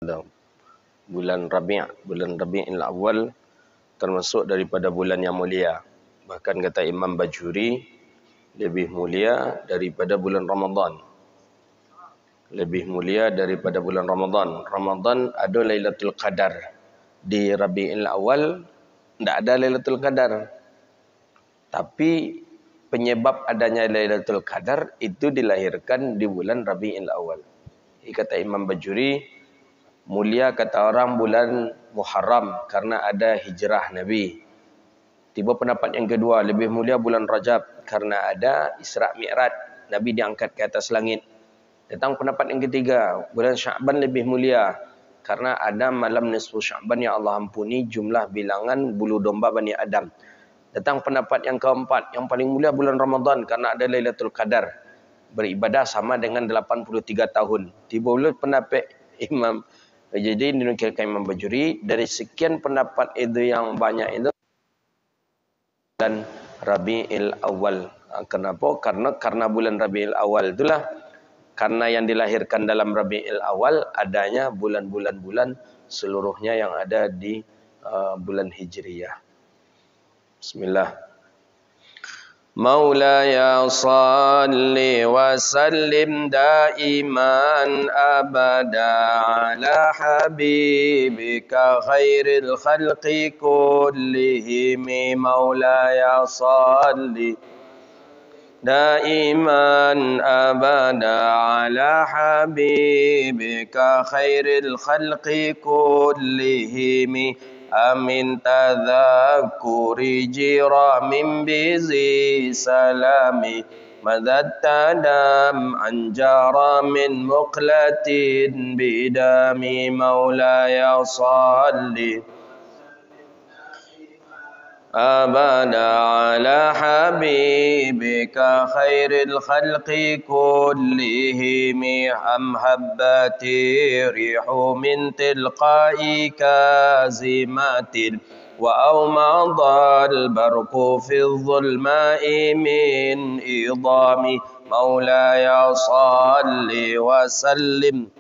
Bulan Rabi'ul Awal termasuk daripada bulan yang mulia. Bahkan kata Imam Bajuri, lebih mulia daripada bulan Ramadan. Lebih mulia daripada bulan Ramadan. Ramadan ada Lailatul Qadar. Di Rabi'ul Awal tidak ada Lailatul Qadar. Tapi penyebab adanya Lailatul Qadar itu dilahirkan di bulan Rabi'ul Awal. Kata Imam Bajuri, mulia kata orang bulan Muharram karena ada hijrah Nabi. Tiba pendapat yang kedua, lebih mulia bulan Rajab karena ada Isra' Mi'raj, Nabi diangkat ke atas langit. Datang pendapat yang ketiga, bulan Sya'ban lebih mulia karena ada malam nisfu Sya'ban yang Allah ampuni jumlah bilangan bulu domba Bani Adam. Datang pendapat yang keempat, yang paling mulia bulan Ramadan karena ada Lailatul Qadar. Beribadah sama dengan 83 tahun. Tiba pendapat Imam. Jadi dinukilkan Imam Bajuri, dari sekian pendapat itu yang banyak itu dan Rabi'ul Awal. Kenapa? Karena bulan Rabi'ul Awal itulah, karena yang dilahirkan dalam Rabi'ul Awal adanya bulan-bulan seluruhnya yang ada di bulan Hijriyah. Bismillah. Maulaya salli wa sallim daiman abada ala habibika khairil khalqi kullihim. Maulaya salli daiman abada ala habibika khairil khalqi kullihim. Amin tadhakuri jiramin bizi salami madad tadam anjara min muqlatin bidami. Maulaya salli abada ala habibika khairil khalqi kullihim. Am habbati rihu min tilqai kazimatin wa awmadal barqu fi dhulma'i min idami. Maulaya salli wa sallim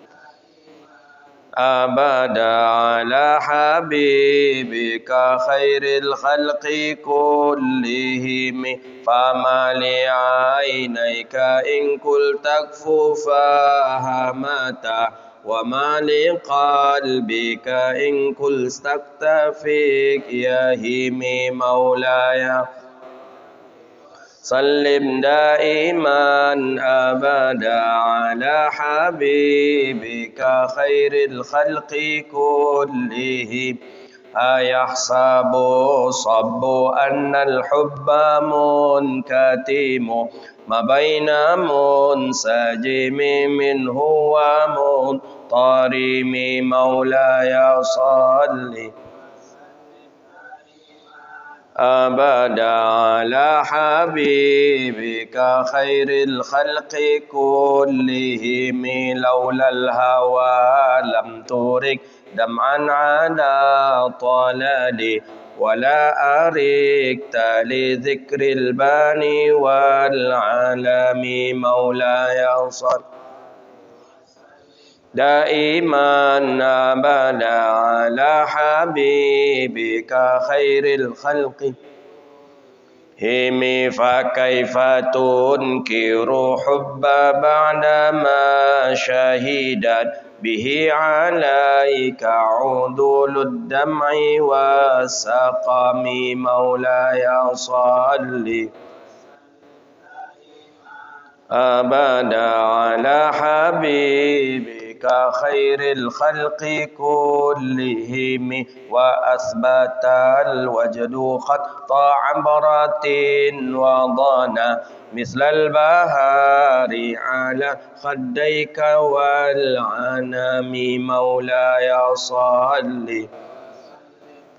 abada ala habibika khairil khalqi kullihim. Fama li'ainaika in kul takfu fahamata wa ma liqalbika in kul staktafik yahimi. Maulaya sallim daiman abada ala habibika khairil khalqi kullihim. Ayahsabu sabbu annal hubba munkatimu ma baina munsajimi minhu wa muntarimi. Maulaya salli abada ala habibika khairil khalqi kullihim. Laulal hawa lam turik dam'an ala talali wala arikta li dhikril bani wal alami. Maulaya salli daiman abada ala habibika khairil khalqi himi. Fa kaifa tunkiru hubba ba'da ma shahidat bihi alaika udulud dam'i wasaqami. Maulaya salli abada ala habibika khairil khalqi kullihim. Wa asbatal wajdu khatta abratin wa dana mislal bahari ala khaddayka wal anami. Maulaya salli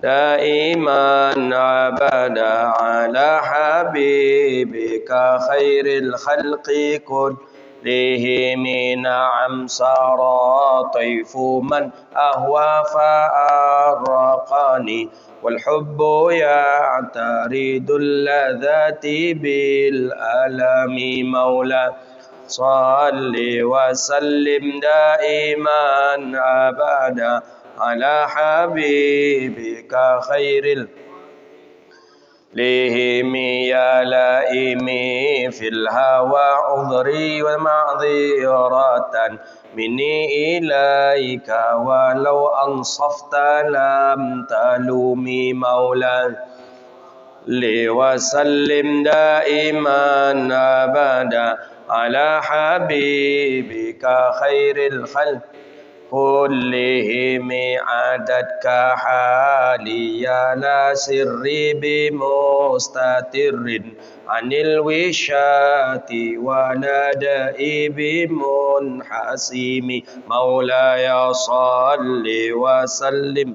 daiman abada ala habibika khairil khalqi kullihim. Na'am sara tayfu man ahwa fa'arraqani wal hubbu ya'taridul ladhati bil alami. Maula salli wa sallim daiman abada ala habibika khairil lihimi ya laimi fil hawa udhri wa ma'dhiratan minni ilaika walau ansafta lam talumi maulan li wa sallim daiman abada ala habibika khairil khalq كلهم عددك حاليا لا سري بمستتر عن الوشاة ولا دائب منحسم مولاي صل وسلم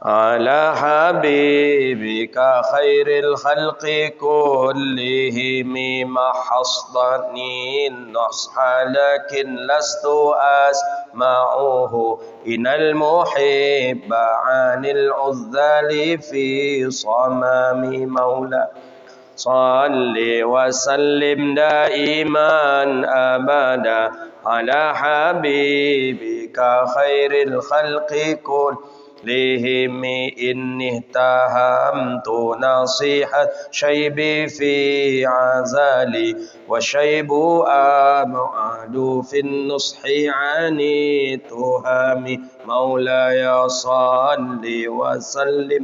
على حبيبك خير الخلق كلهم محصني النصح لكن لست أسمعه إن المحب عن العذال في صمام مولى صل وسلم دائما أبدا على حبيبك خير الخلق كلهم إني اتهمت نصيحة شيبي في عزالي وشيب أبعد في النصح عن التهم مولاي صل وسلم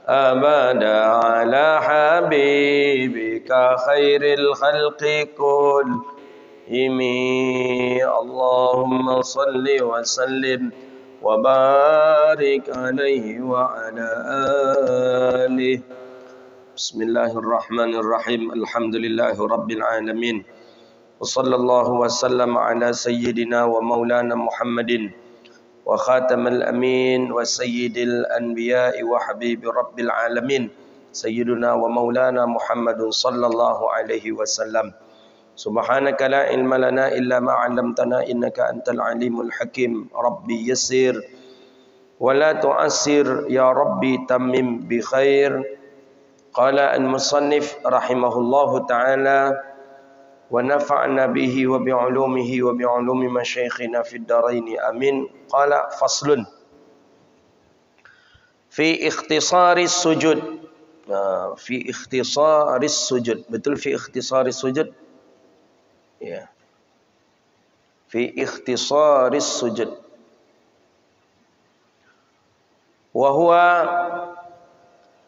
أبدا على حبيبك خير الخلق كلهم اللهم صل وسلم وبارك عليه وعلى آله بسم الله الرحمن الرحيم الحمد لله رب العالمين وصلى الله وسلم على سيدنا ومولانا محمد وخاتم الأمين وسيد الأنبياء وحبيب رب العالمين سيدنا ومولانا محمد صلى الله عليه وسلم سبحانك لا علم لنا إلا ما علمتنا إنك أنت العليم الحكيم ربي يسر ولا تعسر يا ربي تمم بخير قال المصنف رحمه الله تعالى ونفعنا به وبعلومه وبعلوم مشايخنا في الدارين آمين قال فصل في اختصار السجود في اختصار السجود betul في اختصار السجود ya fi ikhtisaris sujud wa huwa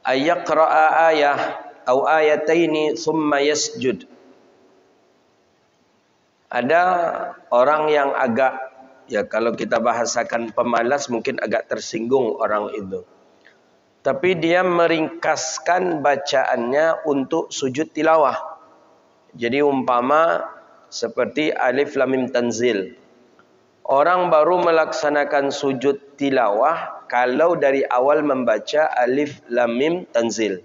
ayaqra'a ayah atau ayataini thumma yasjud. Ada orang yang agak, ya kalau kita bahasakan pemalas mungkin agak tersinggung orang itu, tapi dia meringkaskan bacaannya untuk sujud tilawah. Jadi umpama seperti alif lam mim tanzil. Orang baru melaksanakan sujud tilawah kalau dari awal membaca alif lam mim tanzil.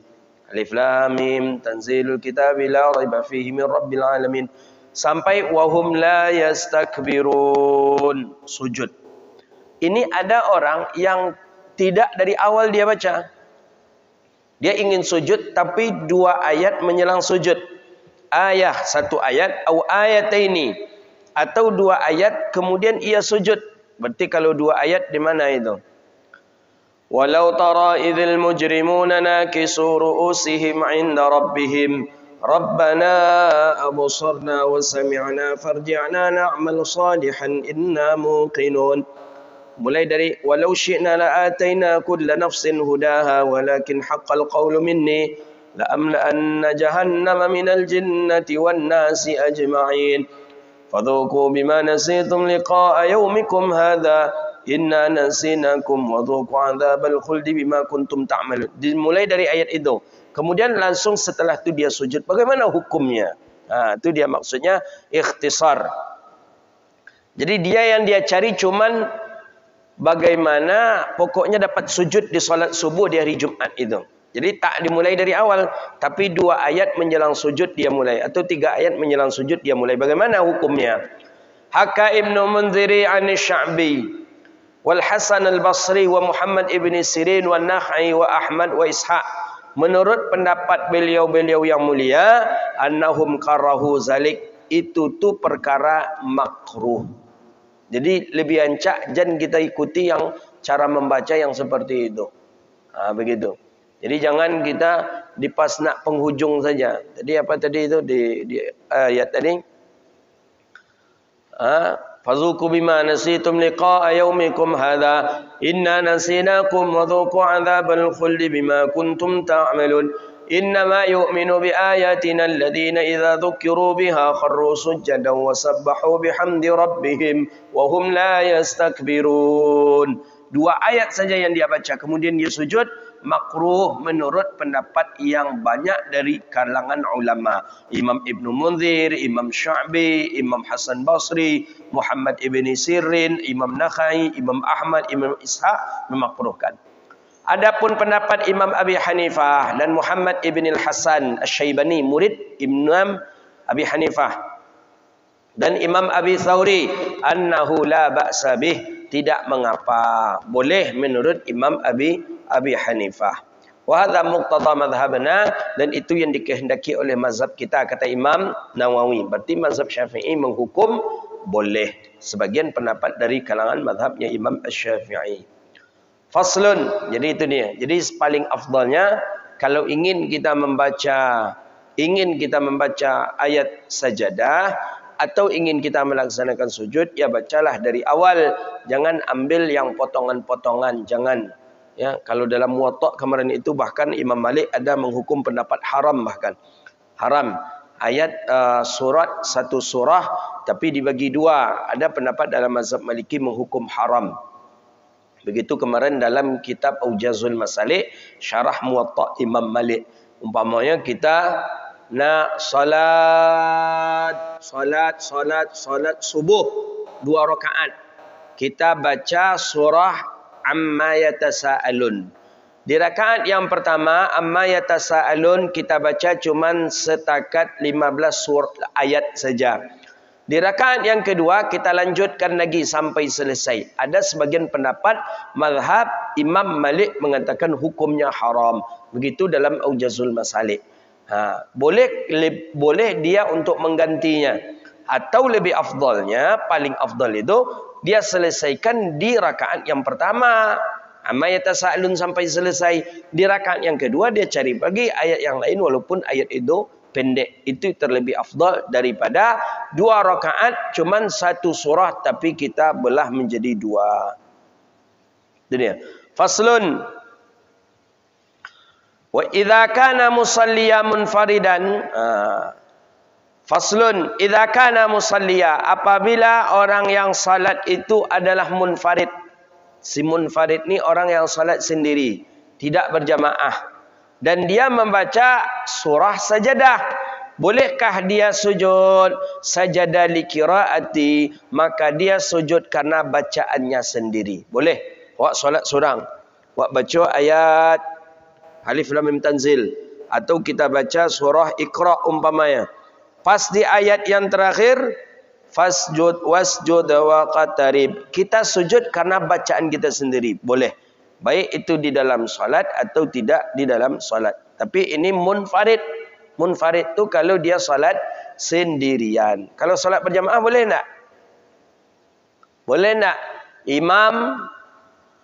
Alif lam mim tanzilul kitabi la raiba fihi min rabbil alamin sampai wahum la yastakbirun sujud. Ini ada orang yang tidak dari awal dia baca. Dia ingin sujud tapi 2 ayat menjelang sujud. Ayah 1 ayat atau ayataini atau 2 ayat kemudian ia sujud. Berarti kalau 2 ayat di mana itu? Walau tara idzal mujrimuna nakisu ru'usihim 'inda rabbihim rabbana absarna wa sami'na farji'na na'mal salihan inna muqinun. Mulai dari walau syi'na la'ataina kulla nafsin hudaha walakin haqqal qawlu minni لأملأن جهنم من الجنة والناس أجمعين فذوقوا بما نسيتم لقاء يومكم هذا إنا نسيناكم وذوقوا عذاب الخلد بما كنتم تعملون. Dimulai dari ayat itu. Kemudian langsung setelah itu dia sujud. Bagaimana hukumnya? Itu dia maksudnya ikhtisar. Jadi dia yang dia cari cuman bagaimana pokoknya dapat sujud di salat subuh di hari Jumat itu. Jadi tak dimulai dari awal, tapi 2 ayat menjelang sujud dia mulai, atau 3 ayat menjelang sujud dia mulai. Bagaimana hukumnya? Haka Ibnu Munziri an Sya'bi wal Hasan al-Basri wa Muhammad ibn Sirin wa Nakhai wa Ahmad wa Ishaq menurut pendapat beliau-beliau yang mulia, annahum karahu zalik, itu tu perkara makruh. Jadi lebih ancak jan kita ikuti yang cara membaca yang seperti itu. Begitu. Jadi jangan kita dipas nak penghujung saja. Jadi apa tadi itu di ayat tadi? Fazuku bima nasitum liqa'a yaumikum hadha inna nasinakum wa dhuqu 'adzabal khuldi bima kuntum ta'malun innama yu'minu bi ayatina alladhina idza dhukiru biha kharru sujjadan wa sabbahu bihamdi rabbihim wa hum la yastakbirun. Dua ayat saja yang dia baca kemudian dia sujud, makruh menurut pendapat yang banyak dari kalangan ulama. Imam Ibnu Munzir, Imam Sya'bi, Imam Hasan Basri, Muhammad Ibn Sirin, Imam Nakhai, Imam Ahmad, Imam Ishaq memakruhkan. Adapun pendapat Imam Abi Hanifah dan Muhammad Ibn Al-Hasan Asy-Syaibani, murid Imam Abi Hanifah, dan Imam Abi Thawri, annahu la ba'sa bih, tidak mengapa, boleh menurut Imam Abi Hanifah. Wa hadza muqtada madhhabna, dan itu yang dikehendaki oleh mazhab kita, kata Imam Nawawi. Berarti mazhab Syafi'i menghukum boleh. Sebagian pendapat dari kalangan mazhabnya Imam Asy-Syafi'i. Faslun, jadi itu dia. Jadi paling afdalnya kalau ingin kita membaca ayat sajadah atau ingin kita melaksanakan sujud, ya bacalah dari awal, jangan ambil yang potongan-potongan, jangan. Ya, kalau dalam Muwatta kemarin itu bahkan Imam Malik ada menghukum pendapat haram, bahkan haram ayat surat satu surah tapi dibagi dua. Ada pendapat dalam mazhab Maliki menghukum haram. Begitu kemarin dalam kitab Aujazul Masalik syarah Muwatta Imam Malik, umpamanya kita nak salat subuh 2 rakaat, kita baca surah Amma Yatasa'alun. Di rakaat yang pertama Amma Yatasa'alun kita baca cuman setakat 15 ayat saja. Di rakaat yang kedua kita lanjutkan lagi sampai selesai. Ada sebagian pendapat mazhab Imam Malik mengatakan hukumnya haram. Begitu dalam Aujazul Masalik. Boleh dia untuk menggantinya, atau lebih afdalnya, paling afdal itu dia selesaikan di rakaat yang pertama Amma Yatasa'alun sampai selesai. Di rakaat yang kedua dia cari lagi ayat yang lain walaupun ayat itu pendek. Itu terlebih afdal daripada 2 rakaat cuman 1 surah tapi kita belah menjadi 2. Itu dia. Faslun, wa idza kana musalliya munfaridan. Faslun, idza kana musalliya, apabila orang yang salat itu adalah munfarid. Si munfarid ni orang yang salat sendiri, tidak berjamaah, dan dia membaca surah sajadah. Bolehkah dia sujud sajadah li qiraati? Maka dia sujud karena bacaannya sendiri. Boleh. Wak salat seorang, wak baca ayat Alif Lam Mim Tanzil, atau kita baca surah Iqra umpamanya. Pas di ayat yang terakhir, fasjud wasjud waqtarib, kita sujud karena bacaan kita sendiri. Boleh. Baik itu di dalam solat atau tidak di dalam solat. Tapi ini munfarid. Munfarid tu kalau dia solat sendirian. Kalau solat berjamaah boleh tak? Boleh tak? Imam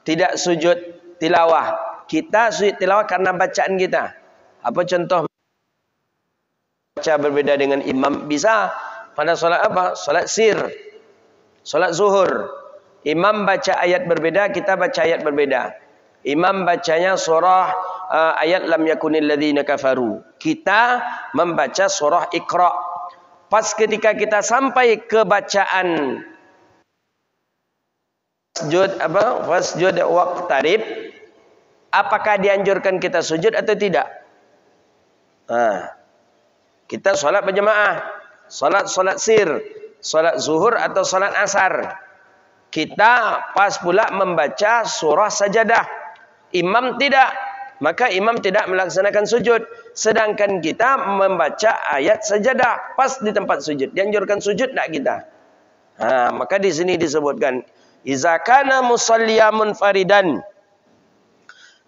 tidak sujud tilawah, kita sujud tilawah karena bacaan kita. Apa contoh baca berbeda dengan imam? Bisa pada solat apa? Solat sir, solat zuhur. Imam baca ayat berbeda, kita baca ayat berbeda. Imam bacanya surah ayat lam yakunil ladzina kafaru. Kita membaca surah Iqra. Pas ketika kita sampai ke bacaan wasjud waqtarib, apakah dianjurkan kita sujud atau tidak? Kita solat berjamaah, solat sir, solat zuhur atau solat asar. Kita pas pula membaca surah sajadah. Imam tidak, maka imam tidak melaksanakan sujud. Sedangkan kita membaca ayat sajadah pas di tempat sujud. Dianjurkan sujud tak kita? Maka di sini disebutkan iza kana musalliya munfaridan,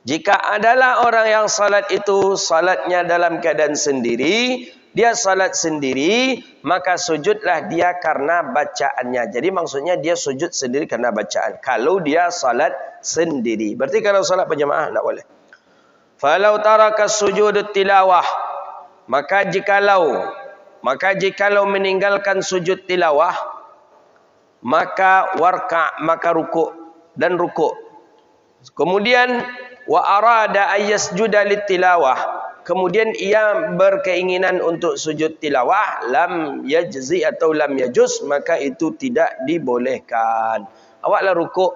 Jika adalah orang yang salat itu salatnya dalam keadaan sendiri, dia salat sendiri, maka sujudlah dia karena bacaannya. Jadi maksudnya dia sujud sendiri karena bacaan. Kalau dia salat sendiri. Berarti kalau salat berjamaah tak boleh. Falau taraka sujud tilawah, maka jikalau meninggalkan sujud tilawah, maka rukuk dan rukuk. Kemudian wa arada ayyasjuda litilawah, kemudian ia berkeinginan untuk sujud tilawah, lam yajzi atau lam yajuz, maka itu tidak dibolehkan. Awaklah rukuk,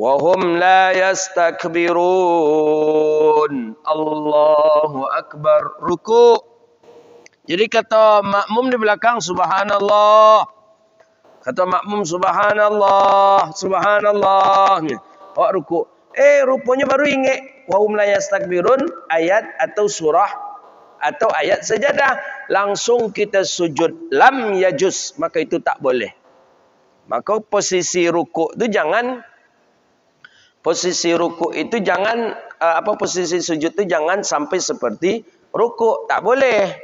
wa hum la yastakbirun, Allahu akbar, rukuk. Jadi kata makmum di belakang subhanallah, kata makmum subhanallah, subhanallah, awak rukuk. Rupanya baru ingat wahum la yastakbirun, ayat atau surah atau ayat sajadah, langsung kita sujud, lam yajuz, maka itu tak boleh. Maka posisi rukuk itu jangan, posisi sujud itu jangan sampai seperti rukuk, tak boleh.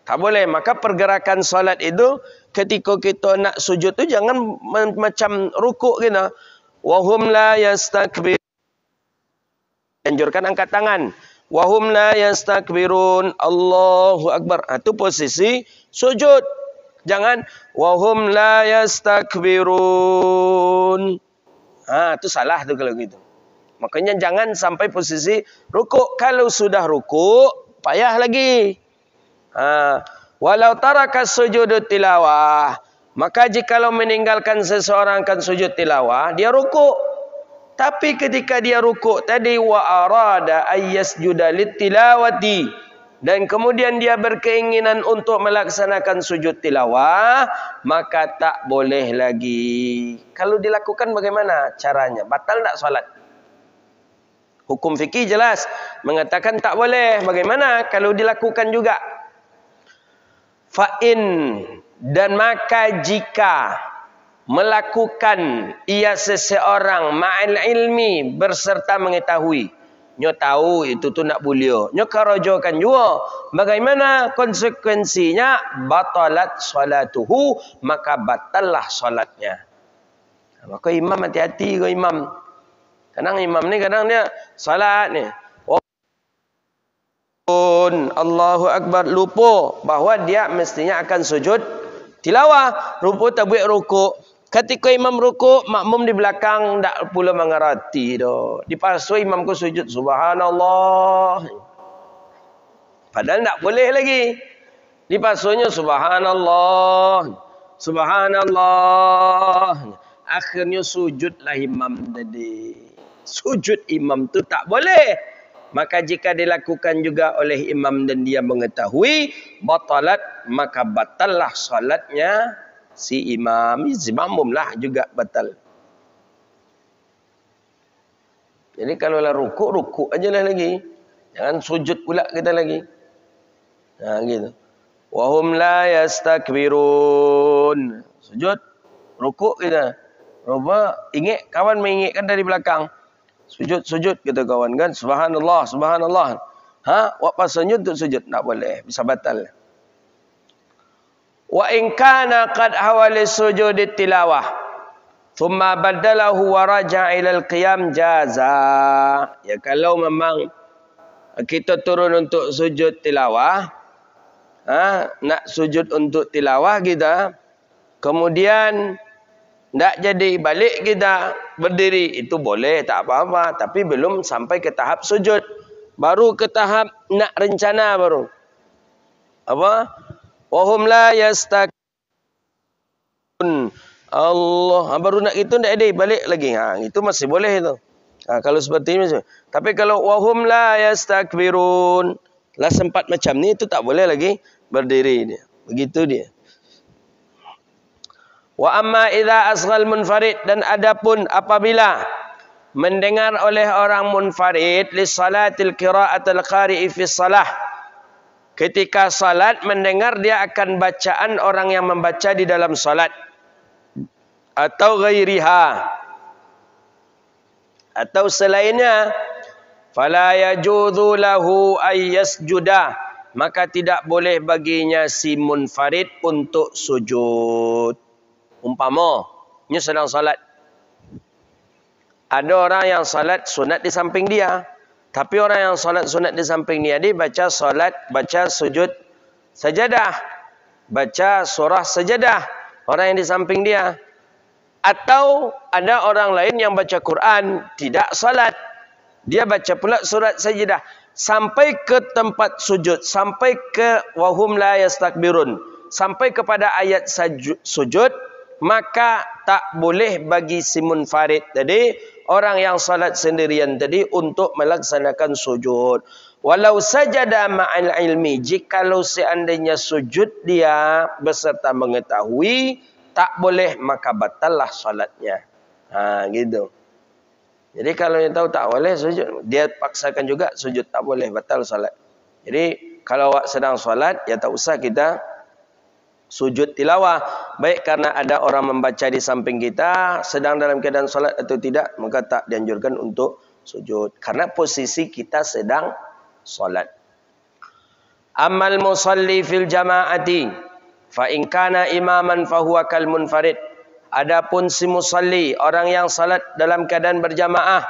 Tak boleh. Maka pergerakan salat itu ketika kita nak sujud tu jangan macam rukuk kita. Wahum la yastakbirun. Anjurkan angkat tangan. Wahum la yastakbirun, Allahu akbar. Itu posisi sujud. Jangan wahum la yastakbirun. Itu salah tu kalau gitu. Makanya jangan sampai posisi rukuk. Kalau sudah rukuk, payah lagi. Walau taraka sujud tilawah, maka jikalau meninggalkan seseorang kan sujud tilawah, dia rukuk. Tapi ketika dia rukuk tadi, wa arada ayyasjuda litilawati, dan kemudian dia berkeinginan untuk melaksanakan sujud tilawah, maka tak boleh lagi. Kalau dilakukan bagaimana caranya? Batal tak salat? Hukum fikih jelas mengatakan tak boleh. Bagaimana kalau dilakukan juga? Fa'in, dan maka jika melakukan ia seseorang ma'al ilmi, berserta mengetahui, nyo tahu itu tu nak bulia, nyo karajokan juga, bagaimana konsekuensinya? Batalat salatuhu, maka batallah salatnya. Maka imam hati-hati ke imam. Kadang imam ni kadang dia salat ni, Allahu akbar, lupa bahawa dia mestinya akan sujud tilawah, rupa tak buat rukuk. Ketika imam rukuk, makmum di belakang tak pula mengerti dah. Dipasui imam ku sujud subhanallah, padahal tak boleh lagi. Dipasunya subhanallah, subhanallah, akhirnya sujudlah imam tadi. Sujud imam tu tak boleh. Maka jika dilakukan juga oleh imam dan dia mengetahui, batalat, maka batallah salatnya si imam. Si makmum lah juga batal. Jadi kalau lah rukuk, rukuk aja lah lagi. Jangan sujud pula kita lagi. Gitu. Wahum la yastakbirun. Sujud, rukuk kita. Rupa ingat, kawan mengingatkan dari belakang. Sujud kata kawan kan, subhanallah, subhanallah. Wak pas sujud untuk sujud tak boleh, bisa batal. Wa in kana qad hawala sujud tilawah thumma badalahu wa raja'a ila al-qiyam jaza. Ya, kalau memang kita turun untuk sujud tilawah, nak sujud untuk tilawah kita, kemudian tak jadi balik kita berdiri, itu boleh, tak apa-apa. Tapi belum sampai ke tahap sujud. Baru ke tahap nak rencana baru. Apa? Wahum la yastakbirun, Allah. Baru nak itu tak ada, balik lagi. Itu masih boleh itu. Kalau seperti ini masih. Tapi kalau wahum la yastakbirun, lah sempat macam ni, itu tak boleh lagi berdiri dia. Begitu dia. Wa amma idza asghal munfarid, dan adapun apabila mendengar oleh orang munfarid li salatil qiraatil qari'i fi shalah, ketika salat mendengar dia akan bacaan orang yang membaca di dalam salat, atau ghairiha, atau selainnya, Fala yajuzu lahu ay yasjuda, maka tidak boleh baginya si munfarid untuk sujud. Umpama nya sedang salat, ada orang yang salat sunat di samping dia, tapi orang yang salat sunat di samping dia baca sujud sajadah, baca surah sajadah, orang yang di samping dia. Atau ada orang lain yang baca Quran tidak salat, dia baca pula surat sajadah sampai ke tempat sujud, sampai ke wahum la yastakbirun, sampai kepada ayat sujud, maka tak boleh bagi si munfarid tadi, orang yang salat sendirian tadi, untuk melaksanakan sujud. Walau sajada ma'al ilmi, jikalau seandainya sujud dia beserta mengetahui, tak boleh, maka batallah salatnya. Gitu. Jadi kalau dia tahu tak boleh sujud, dia paksakan juga sujud, tak boleh, batal salat. Jadi kalau awak sedang salat, ya tak usah kita sujud tilawah. Baik karena ada orang membaca di samping kita, sedang dalam keadaan salat atau tidak, maka tak dianjurkan untuk sujud. Karena posisi kita sedang salat. Amal musalli fil jama'ati fa in kana imaman fahuwa kal munfarid. Adapun si musalli, orang yang salat dalam keadaan berjamaah,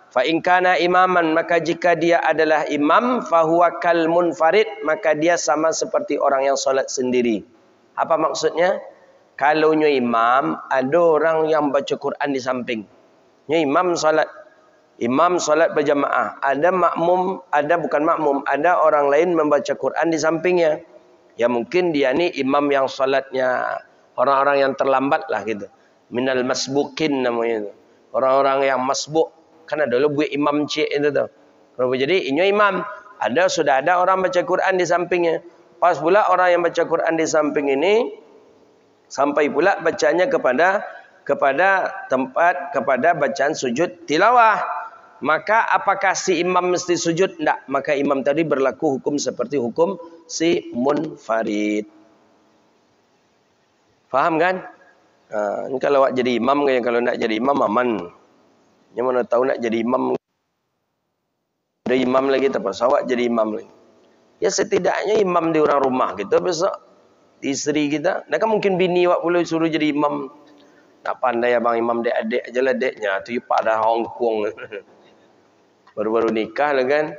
fa in kana imaman, maka jika dia adalah imam, fahuwa kal munfarid, maka dia sama seperti orang yang salat sendiri. Apa maksudnya? Kalau nya imam, ada orang yang baca Quran di samping. Nya imam salat berjamaah, ada makmum, ada bukan makmum, ada orang lain membaca Quran di sampingnya. Ya mungkin dia ni imam yang salatnya orang-orang yang terlambat lah gitu. Minal masbukin namanya itu. Orang-orang yang masbuk. Kan ada dulu buat imam cik itu tu. Jadi ini imam. Sudah ada orang baca Quran di sampingnya. Pas pula orang yang baca Quran di samping ini, sampai pula bacanya kepada bacaan sujud tilawah. Maka apakah si imam mesti sujud? Tidak. Maka imam tadi berlaku hukum seperti hukum si munfarid. Faham kan? Ini kalau awak jadi imam, kalau nak jadi imam aman. Yang mana tahu nak jadi imam, ada imam lagi terpaksa awak jadi imam lagi. Ya setidaknya imam di orang rumah kita besok, isteri kita. Dan kan mungkin bini awak pula suruh jadi imam. Tak pandai abang imam dek-adik aja lah deknya. Tu pada Hong Kong. Baru-baru nikah lah kan.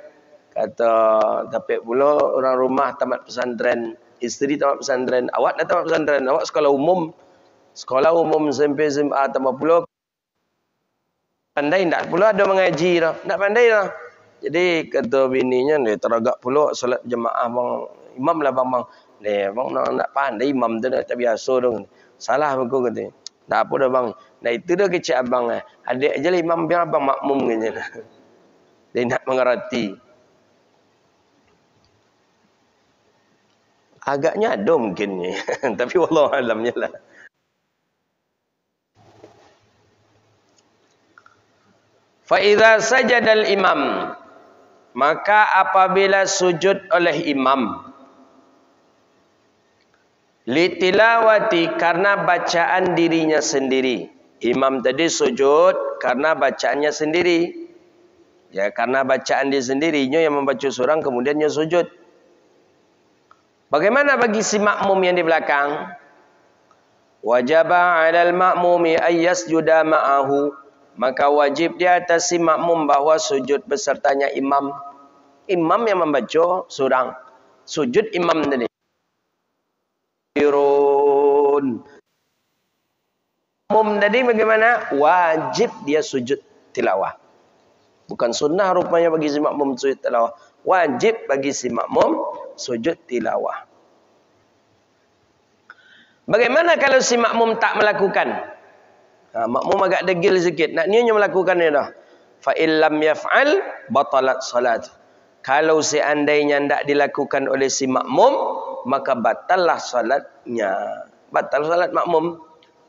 Kata tapi pula orang rumah tamat pesantren, isteri tamat pesantren, awak dah tamat pesantren, awak sekolah umum SMP SMA tambah pula pandai tak pula ada mengaji dah, tak pandai dah. Jadi kata bininya dia teragak pula solat jemaah bang imam lah bang bang nak pandai imam tu tak biasa dong. Salah aku kata. Tak apa dah bang. Nah itu dah kecil abang adik aja lah imam biar abang makmum kata. Dia nak mengerti. Agaknya ada mungkin ni. Tapi wallahu alamnya lah. Fa idza sajadal imam, maka apabila sujud oleh imam, litilawati, karena bacaan dirinya sendiri. Imam tadi sujud karena bacaannya sendiri. Ya, karena bacaan dia sendirinya yang membaca surah, kemudian dia sujud. Bagaimana bagi si makmum yang di belakang? Wajaba 'alal ma'mumi ay yasjuda ma'ahu, maka wajib di atas si makmum bahwa sujud besertanya imam. Imam yang membaca surah, sujud imam tadi. Makmum tadi bagaimana? Wajib dia sujud tilawah. Bukan sunnah rupanya bagi si makmum sujud tilawah. Wajib bagi si makmum sujud tilawah. Bagaimana kalau si makmum tak melakukan? Makmum agak degil sikit. Nak niatnya melakukan dia dah. Fa illam yaf'al batalat salat. Kalau seandainya tidak dilakukan oleh si makmum, maka batallah salatnya. Batal salat makmum.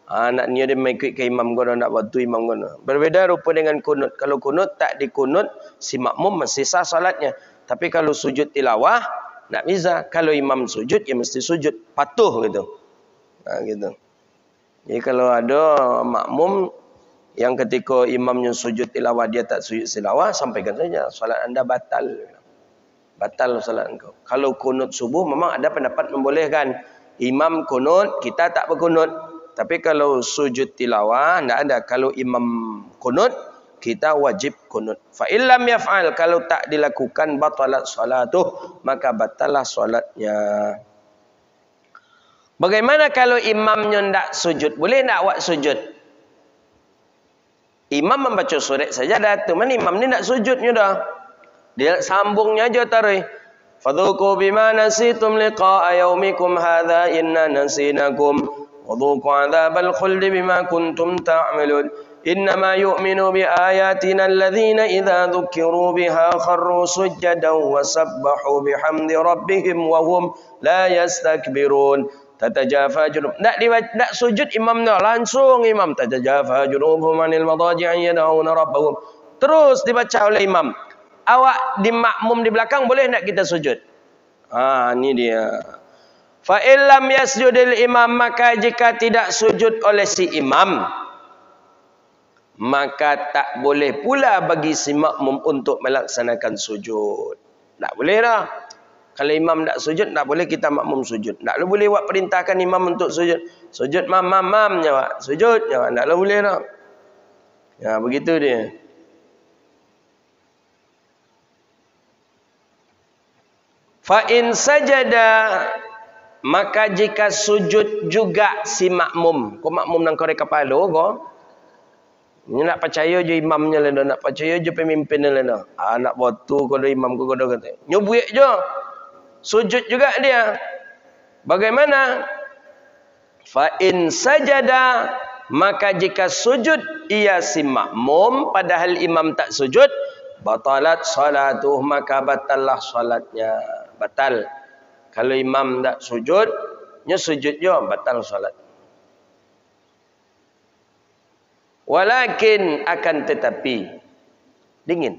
Nak niat dia mengikut ke imam kono, nak bantu imam kono. Berbeza rupa dengan kunut. Kalau kunut tak dikunut, si makmum masih sah salatnya. Tapi kalau sujud tilawah, tak bisa. Kalau imam sujud, ya mesti sujud. Patuh gitu. Gitu. Jadi kalau ada makmum yang ketika imamnya sujud tilawah dia tak sujud tilawah, sampaikan saja solat anda batal. Batal solat engkau. Kalau kunut subuh memang ada pendapat membolehkan. Imam kunut, kita tak berkunut. Tapi kalau sujud tilawah tidak ada. Kalau imam kunut, kita wajib kunut. Fa illam yaf'al, kalau tak dilakukan batalat salatuh, maka batalah solatnya. Bagaimana kalau imamnya tidak sujud? Boleh tak buat sujud? Imam membaca surat saja dah. Mana imam ni nak sujudnya dah. Dia sambungnya aja tarik. Fadhuku bima nasitum liqa'a yaumikum hadha inna nasinakum. Wadhuku adhabal khuldi bima kuntum ta'amalun. Innama yu'minu bi ayatina alladhina idha dhukiru biha kharru sujjadan wa sabbahu bihamdi rabbihim wa hum la yastakbirun. Tatajafa junub. Tak sujud imam dah. Langsung imam. Tatajafa junubuhum anil madaji'i yad'una rabbahum. Terus dibaca oleh imam. Awak di makmum di belakang boleh tak kita sujud? Ini dia. Fa illam yasjudil imam, maka jika tidak sujud oleh si imam, maka tak boleh pula bagi si makmum untuk melaksanakan sujud. Tak boleh dah. Kalau imam tak sujud, tak boleh kita makmum sujud. Tak boleh buat perintahkan imam untuk sujud. Sujud mam jawab. Sujud jawab. Tak boleh dah. Ya, begitu dia. Fa in sajada, maka jika sujud juga si makmum. Kau makmum nang korek kepala kau. Ni nak percaya je imamnya lah, nak percaya je pemimpinnya lah. Nak botu kau imam kau kata. Nyubuik je. Sujud juga dia. Bagaimana? Fa in sajada, maka jika sujud ia si makmum padahal imam tak sujud, batalat salatuh, maka batallah salatnya. Batal. Kalau imam tak sujud, nya sujud je batal salat. Walakin, akan tetapi dingin.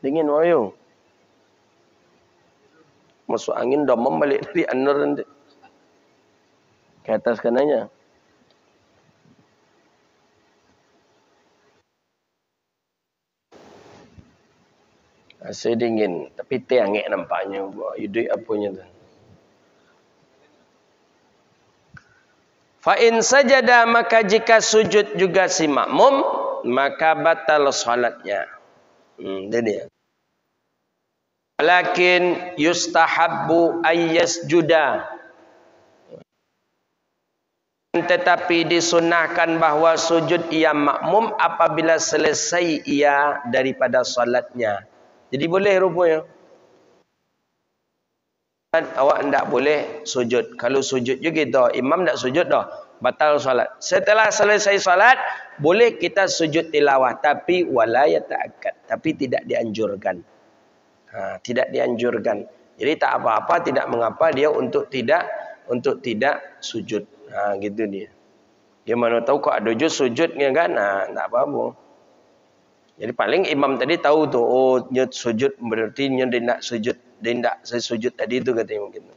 Dingin wayo. Masuk angin dah membalik dari anar nanti. Ke atas kanannya. Rasa dingin. Tapi teh angin nampaknya. Hidup apanya tu. Fa in sajada, maka jika sujud juga si makmum, maka batal salatnya. Dia. Walakin yustahabbu ayyasjuda. Tetapi disunahkan bahawa sujud ia makmum apabila selesai ia daripada salatnya. Jadi boleh rupanya. Awak tidak boleh sujud. Kalau sujud juga kita, imam tak sujud dah, batal salat. Setelah selesai salat, boleh kita sujud tilawah, tapi wala yata'akkad, tapi tidak dianjurkan. Tidak dianjurkan. Jadi tak apa-apa, tidak mengapa dia untuk tidak sujud. Gitu dia. Dia mana tahu kok ada je sujudnya kan? Tak apa-apa. Jadi paling imam tadi tahu tu, dia sujud berarti dia nak sujud. Dia tidak saya sujud tadi itu katanya mungkin.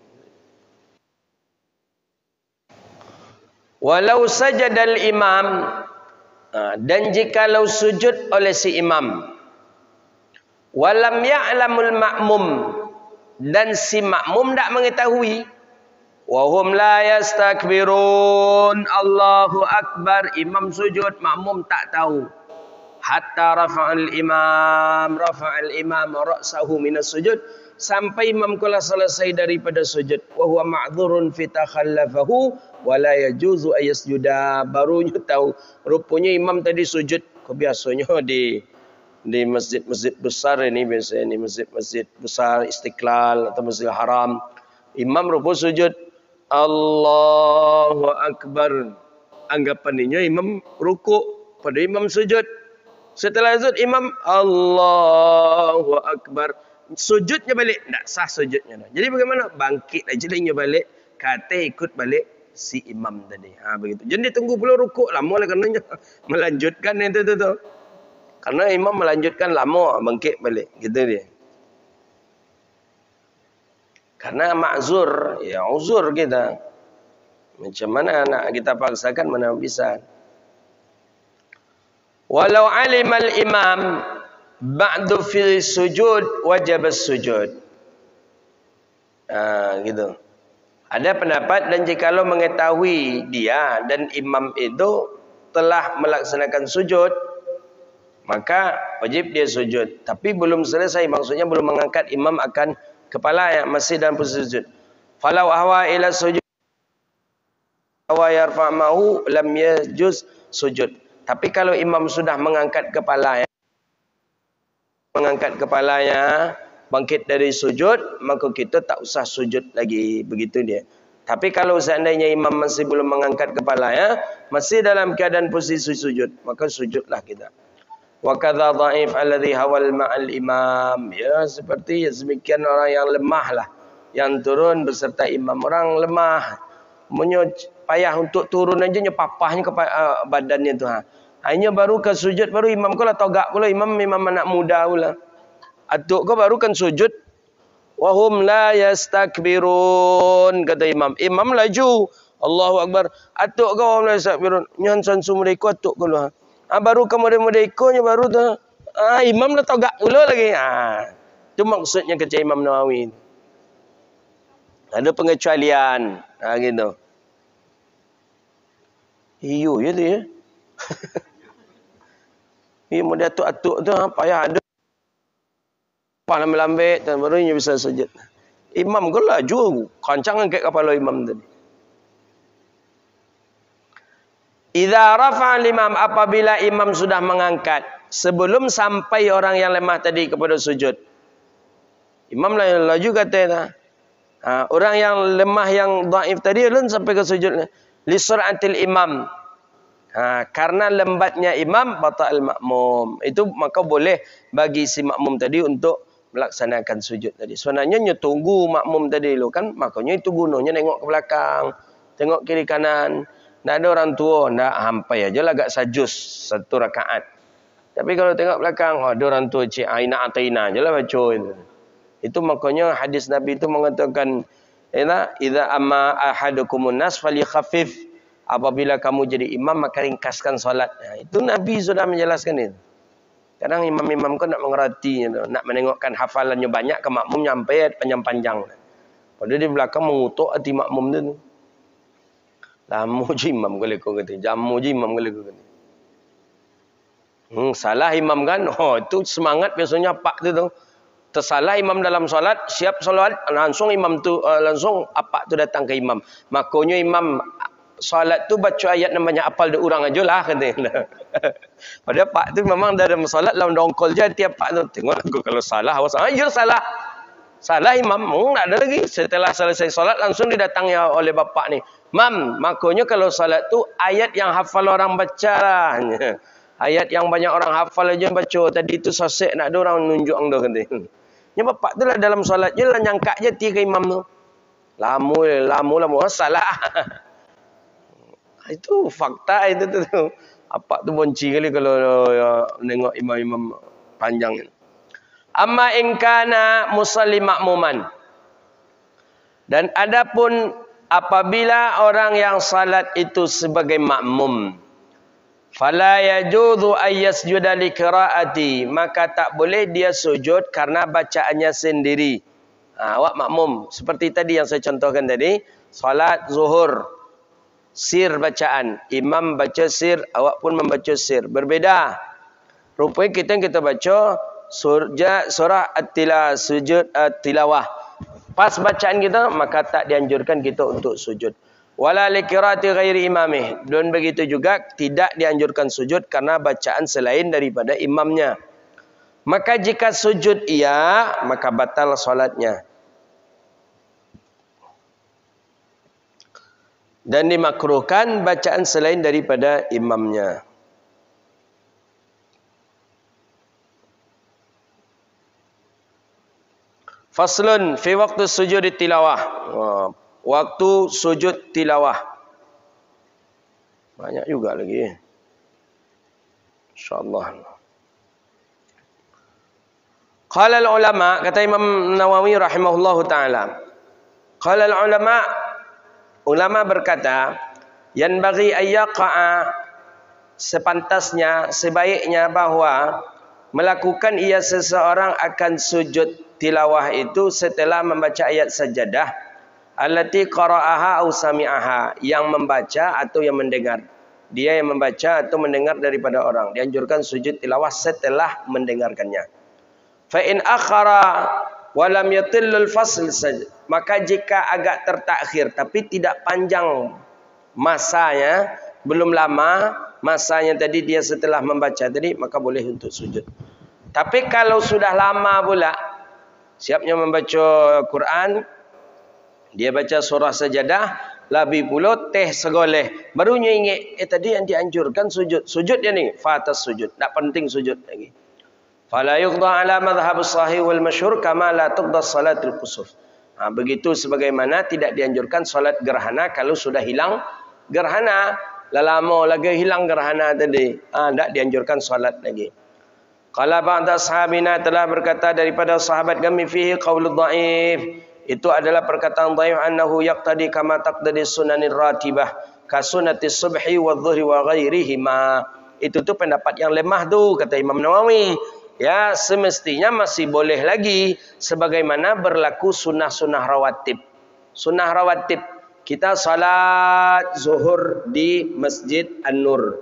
Walau sajadal imam, dan jikalau sujud oleh si imam, walam ya'lamul ma'mum, dan si makmum tak mengetahui, wahum la yastakbirun, Allahu akbar, imam sujud, makmum tak tahu. Hatta rafa'al imam ra'sahu minas sujud, sampai imam kala selesai daripada sujud, wa huwa ma'dzurun fi takhallafahu wa la yajuzu ayasjuda, barunya tahu rupanya imam tadi sujud. Biasanya di masjid-masjid besar ini, biasanya ini masjid-masjid besar Istiqlal atau Masjidil Haram, imam rupa sujud Allahu akbar, anggapannya imam rukuk pada imam sujud. Setelah sujud imam Allahu akbar, sujudnya balik, tak sah sujudnya. Jadi bagaimana? Bangkit aja dia balik, kata ikut balik si imam tadi. Begitu. Jadi tunggu pula rukuk lama lah, kerana melanjutkan itu tu. Karena imam melanjutkan lama, bangkit balik. Gitu dia. Karena ma'zur, ya uzur kita. Macam mana nak kita paksakan, mana bisa. Walau alimal imam ba'du fi sujud wajib sujud. Gitu. Ada pendapat dan jikalau mengetahui dia dan imam itu telah melaksanakan sujud, maka wajib dia sujud. Tapi belum selesai, maksudnya belum mengangkat imam akan kepala, yang masih dalam posisi sujud. Falau ahwa ila sujud wa yarfa' ma'hu lam yajuz sujud. Tapi kalau imam sudah mengangkat kepalanya, bangkit dari sujud, maka kita tak usah sujud lagi, begitu dia. Tapi kalau seandainya imam masih belum mengangkat kepalanya, masih dalam keadaan posisi sujud, maka sujudlah kita. Wa kadza dhaif alladhi hawal ma'al imam. Ya, seperti demikian orang yang lemah lah, yang turun beserta imam. Orang lemah, payah untuk turun aja nyepapahnya ke badannya tu. Hanya baru ke sujud, baru imam kau lah togak pula. Imam anak muda pula. Atuk kau baru kan sujud. Wahum la yastakbirun, kata imam. Imam laju. Allahu Akbar. Atuk kau la yastakbirun. Nyan sansu mereka atuk kau lah. Baru kemudian-kemudian baru tu. Imam lah togak pula lagi. Itu maksudnya kata Imam Nawawi. Ada pengecualian. Gitu. Iyo ya tu ya. Ini model atuk-atuk tu payah ada. Lambat-lambat dan barunya bisa sujud. Imam kau laju. Kancang angkat kepala imam tadi. Idza rafa'al imam, apabila imam sudah mengangkat sebelum sampai orang yang lemah tadi kepada sujud. Imam laju kata orang yang lemah yang dhaif tadi belum sampai ke sujud. Li sur'atil imam. Karena lembatnya imam batal makmum. Itu maka boleh bagi si makmum tadi untuk melaksanakan sujud tadi. Sebenarnya tunggu makmum tadi lo kan, makanya itu gunanya nengok ke belakang, tengok kiri kanan. Nak ada orang tua, nak hampai aja lah agak sajus satu rakaat. Tapi kalau tengok belakang, ada orang tua cik aina ataina aja lah baca itu. Itu makanya hadis Nabi itu mengatakan, idza amma ahadukumun nas falyakhaffif. Apabila kamu jadi imam, maka ringkaskan solat. Itu Nabi sudah menjelaskan itu. Kadang imam-imam kan nak mengerti, nak menengokkan hafalannya banyak ke makmum nyampai panjang-panjang. Padahal di belakang mengutuk hati makmum tu. Lamu je imam kalau kau kata. Jamu je imam kalau kau kata. Salah imam kan? Itu semangat biasanya pak tu. Tersalah imam dalam solat, siap solat, langsung imam tu, langsung apa tu datang ke imam. Makanya imam solat tu baca ayat namanya apal dia orang aja lah katanya. Padahal pak tu memang dalam solat lawan dongkol je tiap pak tu. Tengok aku kalau salah, awas aja salah. Salah imam, tak ada lagi. Setelah selesai solat langsung didatangi oleh bapak ni. Mam, makanya kalau salat tu ayat yang hafal orang baca lah. Ayat yang banyak orang hafal aja baca. Tadi tu sosek nak ada orang nunjuk anda katanya. Ya bapak tu lah dalam solat je lah nyangka je tiga imam tu. Lamu salah. Itu fakta itu tu. Apa tu bonci kali kalau nengok imam-imam panjang. Amma in kana musalli ma'muman. Dan adapun apabila orang yang salat itu sebagai makmum, fala yajuzu ayyasjuda li qiraati, maka tak boleh dia sujud karena bacaannya sendiri. Awak makmum seperti tadi yang saya contohkan tadi, salat zuhur. Sir bacaan. Imam baca sir, awak pun membaca sir. Berbeda. Rupanya kita baca surah sujud tilawah. Pas bacaan kita, maka tak dianjurkan kita untuk sujud. Wala liqiraati ghairi imamih. Dan begitu juga tidak dianjurkan sujud karena bacaan selain daripada imamnya. Maka jika sujud ia, maka batal solatnya. Dan dimakruhkan bacaan selain daripada imamnya. Faslun fi waktu sujud tilawah. Waktu sujud tilawah. Banyak juga lagi. InsyaAllah. Qala al-ulama, kata Imam Nawawi rahimahullahu ta'ala. Qala al-ulama berkata, yanbaghi ayyaqa'a sepantasnya, sebaiknya bahwa melakukan ia seseorang akan sujud tilawah itu setelah membaca ayat sajadah allati qara'aha aw sami'aha, yang membaca atau yang mendengar. Dia yang membaca atau mendengar daripada orang, dianjurkan sujud tilawah setelah mendengarkannya. Fa in akhara wa lam yatillul fasl saja, maka jika agak tertakhir tapi tidak panjang masanya, belum lama masanya tadi dia setelah membaca tadi, maka boleh untuk sujud. Tapi kalau sudah lama pula siapnya membaca Quran, dia baca surah sajadah, lebih pula teh segoleh, barunya ingat tadi yang dianjurkan sujud. Sujud dia ni fatas sujud, tak penting sujud lagi. Fala yuqda ala madhhab sahih wal masyhur kama la tuqda salatul kusuf. Begitu sebagaimana tidak dianjurkan salat gerhana kalau sudah hilang gerhana. Lama lagi hilang gerhana tadi, tak dianjurkan salat lagi. Qala ba'da ashabina, telah berkata daripada sahabat kami, fihi qaulud dhaif, itu adalah perkataan dhaif, annahu yaqtadi kama taqtadi sunanir ratibah ka sunnatis subhi wa dhuhri wa ghairihima. Itu tu pendapat yang lemah tu, kata Imam Nawawi. Ya, semestinya masih boleh lagi sebagaimana berlaku sunnah-sunnah rawatib. Sunnah rawatib, kita salat zuhur di Masjid An-Nur,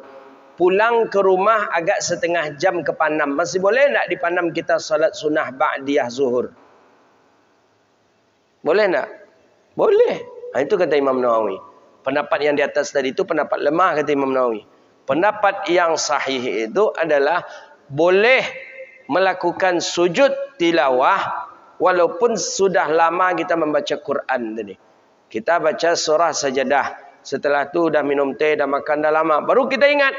pulang ke rumah agak setengah jam ke Panam, masih boleh tak di Panam kita salat sunnah ba'diyah zuhur? Boleh tak? Boleh. Itu kata Imam Nawawi. Pendapat yang di atas tadi itu pendapat lemah, kata Imam Nawawi. Pendapat yang sahih itu adalah boleh melakukan sujud tilawah walaupun sudah lama kita membaca Quran tadi. Kita baca surah sajadah, setelah tu dah minum teh, dah makan dah lama, baru kita ingat,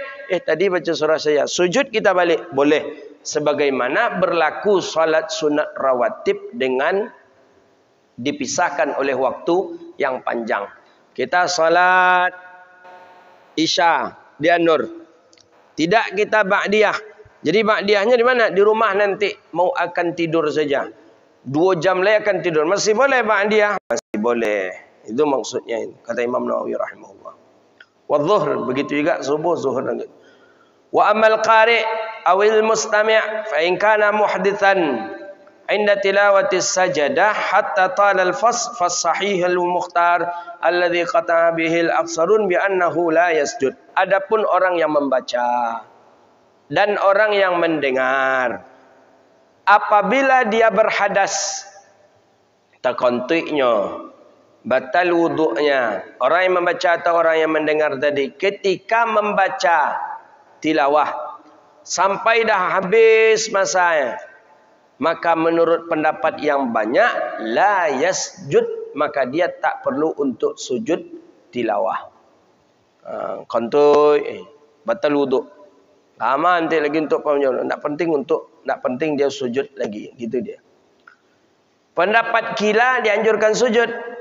tadi baca surah sajadah, sujud kita balik, boleh. Sebagaimana berlaku salat sunat rawatib dengan dipisahkan oleh waktu yang panjang. Kita salat Isya di An-Nur, tidak kita ba'diyah. Jadi ba'diyahnya di mana? Di rumah nanti, mau akan tidur saja, 2 jam lagi akan tidur, masih boleh ba'diyah? Masih boleh. Itu maksudnya, kata Imam Nawawi rahimahullah. Wa dhuhr, begitu juga subuh, zuhur. Wa amal qari' awil mustami' fa in kana muhdithan inda tilawati sajadah hatta tala al-fasl fas-sahih al-mukhtar alladhi qata'a bihi al-aksarun bi annahu la yasjud. Adapun orang yang membaca dan orang yang mendengar, apabila dia berhadas, takontu'nya, batal wuduknya, orang yang membaca atau orang yang mendengar tadi, ketika membaca tilawah sampai dah habis masanya, maka menurut pendapat yang banyak, la yasjud, maka dia tak perlu untuk sujud tilawah. Kontoi, batal wuduk, lama nanti lagi untuk pemjauhan, tak penting dia sujud lagi, gitu dia. Pendapat kila dianjurkan sujud.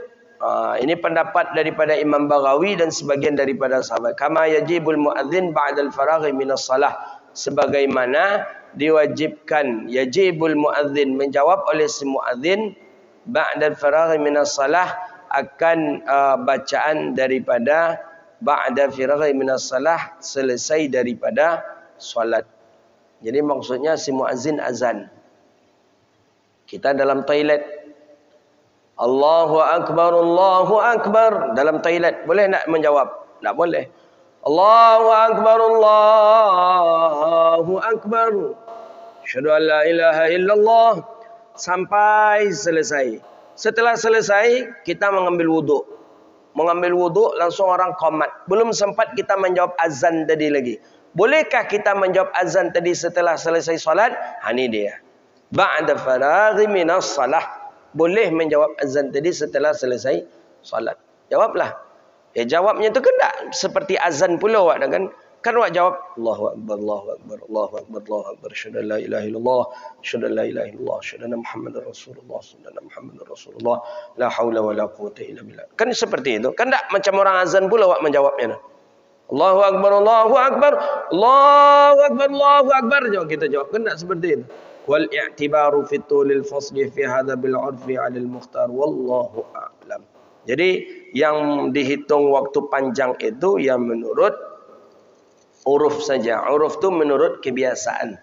Ini pendapat daripada Imam Baghawi dan sebagian daripada sahabat. Kama yajibul muadzin ba'dal faraghi minas salah, sebagaimana diwajibkan, yajibul muadzin, menjawab oleh si muadzin, ba'dal faraghi minas salah, akan bacaan daripada ba'da faraghi minas salah, selesai daripada solat. Jadi maksudnya si muadzin azan, kita dalam toilet, Allahu Akbar, dalam toilet, boleh nak menjawab? Tak boleh. Allahu Akbar, asyhadu an la ilaha illallah, sampai selesai. Setelah selesai, kita mengambil wuduk. Mengambil wuduk, langsung orang qomat. Belum sempat kita menjawab azan tadi lagi. Bolehkah kita menjawab azan tadi setelah selesai solat? Ini dia. Ba'da faraghi minas salah. Boleh menjawab azan tadi setelah selesai solat. Jawablah. Jawabnya itu kan tak seperti azan pula awak kan? Kan awak jawab Allahu Akbar, Allahu Akbar, Allahu Akbar, Allahu Akbar, asyhadu an la ilaha illallah, asyhadu an la ilaha illallah, asyhadu anna Muhammadar Rasulullah, asyhadu anna Muhammadar Rasulullah, la haula wala quwwata illa billah. Kan seperti itu. Kan tak macam orang azan pula awak menjawabnya. Allahu Akbar, Allahu Akbar, Allahu Akbar, Allahu Akbar. Jawab, kita jawab kan tak seperti itu. Wal i'tibaru fi tulil fasli fi hadha bil 'urfi 'ala al mukhtar wallahu a'lam. Jadi yang dihitung waktu panjang itu yang menurut uruf saja. Uruf tu menurut kebiasaan.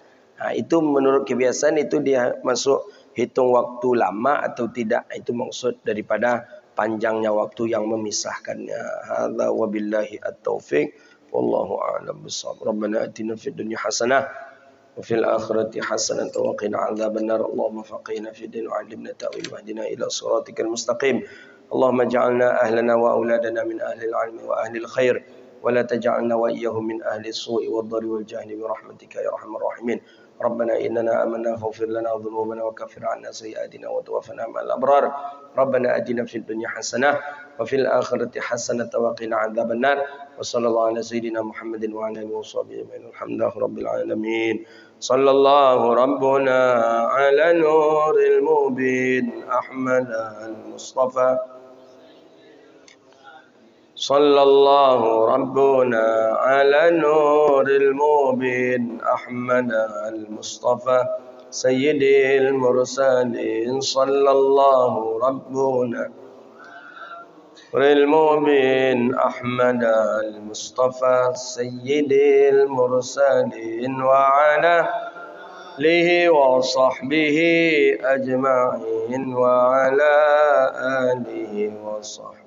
Itu menurut kebiasaan itu dia masuk hitung waktu lama atau tidak. Itu maksud daripada panjangnya waktu yang memisahkannya. Hadza wabillahi at-taufiq. Wallahu a'lam bissawab. Rabbana atina fid dunya hasanah wa fil akhirati hasanah wa qina adzabannar. Allahumma faqihna fid din wa 'allimna ta'wil wahdina ila siratikal mustaqim. Allahumma ja'alna ahlana wa auladana min ahli al-'ilmi wa ahli al-khair. ولا تجعلنا وإياهم من أهل السوء والضر والجهل برحمتك يا أرحم الراحمين. ربنا إننا آمنا فاغفر لنا ذنوبنا وكفر عنا سيئاتنا وتوفنا مع الأبرار. ربنا آتنا في الدنيا حسنة وفي الآخرة حسنة وقنا عذاب النار. وصلى الله على سيدنا محمد وعلى آله وصحبه أجمعين. الحمد لله رب العالمين. صلى الله ربنا على نور المبين أحمد المصطفى. صلى الله ربنا على نور المبين أحمد المصطفى سيد المرسلين. صلى الله ربنا المبين أحمد المصطفى سيد المرسلين وعلى آله وصحبه أجمعين وعلى آله وصحبه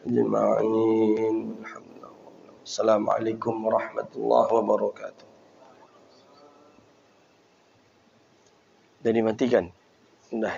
أجمعين. السلام عليكم ورحمة الله وبركاته. Dah dimatikan? Dah.